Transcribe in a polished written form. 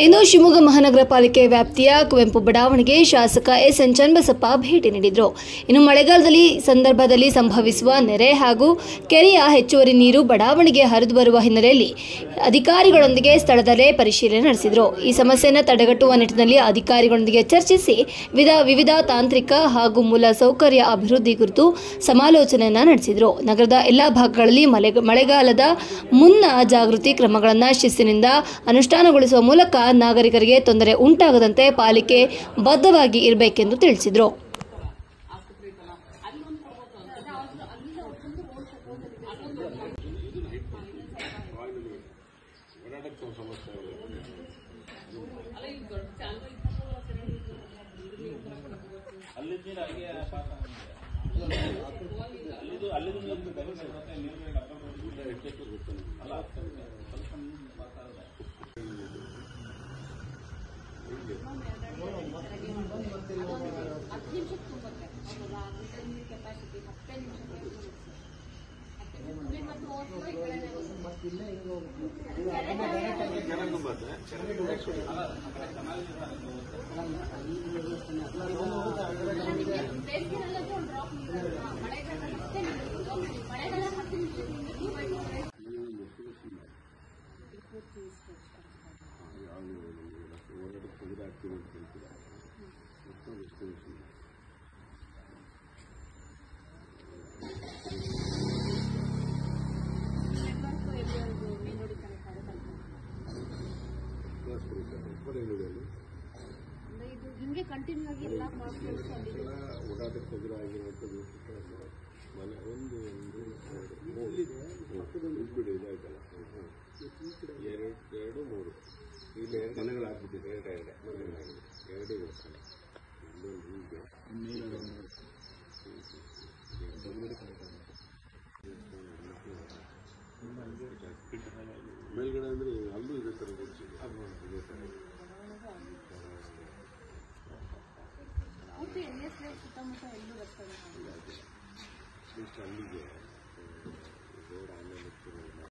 ಇಂದು ಶಿವಮೊಗ್ಗ ಮಹಾನಗರ ಪಾಲಿಕೆ ವ್ಯಾಪ್ತಿಯ ಕುವೆಂಪು ಬಡಾವಣೆಗೆ ಶಾಸಕ ಎಸ್.ಎನ್. ಚನ್ನಬಸಪ್ಪ ಭೇಟಿ ನೀಡಿದರು. ಇನ್ನು ಮಳೆಗಾಲದಲ್ಲಿ ಸಂದರ್ಭದಲ್ಲಿ ಸಂಭವಿಸುವ ನೆರೆ ಹಾಗೂ ಕೆರೆಯ ಹೆಚ್ಚುವರಿ ನೀರು ಬಡಾವಣೆಗೆ ಹರಿದು ಬರುವ ಹಿನ್ನೆಲೆಯಲ್ಲಿ ಅಧಿಕಾರಿಗಳೊಂದಿಗೆ ಸ್ಥಳದಲ್ಲೇ ಪರಿಶೀಲನೆ ನಡೆಸಿದರು. ಈ ಸಮಸ್ಯೆಯನ್ನು ತಡೆಗಟ್ಟುವ ನಿಟ್ಟಿನಲ್ಲಿ ಅಧಿಕಾರಿಗಳೊಂದಿಗೆ ಚರ್ಚಿಸಿ ವಿವಿಧ ತಾಂತ್ರಿಕ ಹಾಗೂ ಮೂಲ ಸೌಕರ್ಯ ಅಭಿವೃದ್ಧಿ ಕುರಿತು ಸಮಾಲೋಚನೆಯನ್ನು ನಡೆಸಿದರು. ನಗರದ ಎಲ್ಲ ಭಾಗಗಳಲ್ಲಿ ಮಳೆಗಾಲದ ಮುನ್ನ ಜಾಗೃತಿ ಕ್ರಮಗಳನ್ನು ಶಿಸ್ತಿನಿಂದ ಅನುಷ್ಠಾನಗೊಳಿಸುವ ಮೂಲಕ ನಾಗರಿಕರಿಗೆ ತೊಂದರೆ ಉಂಟಾಗದಂತೆ ಪಾಲಿಕೆ ಬದ್ಧವಾಗಿ ಇರಬೇಕೆಂದು ತಿಳಿಸಿದರು. ಹಿಂಗೆ ಕಂಟಿನ್ಯೂ ಆಗಿ ಎಲ್ಲ ಓಡಾಟ ತೊಂದರೆ ಆಗಿರುವಂಥದ್ದು ಮನೆ ಒಂದು ಬಿಡು ಇದಾಯ್ತಲ್ಲ ಎರಡು ಮೂರು ಇಲ್ಲಿ ಎರಡು ಮನೆಗಳಾಗ್ಬಿಟ್ಟಿದೆ ಎರಡು ಮೇಲ್ಗಡೆ ಅಂದರೆ ಅಲ್ಲೂ ಇದೇ ಥರ ಇದೇ ಥರ ಸುತ್ತಮುತ್ತ ಎಲ್ಲೂ ಬರ್ತದೆ. ಅಲ್ಲಿಗೆ ರೋಡ್ ಆಮೇಲೆ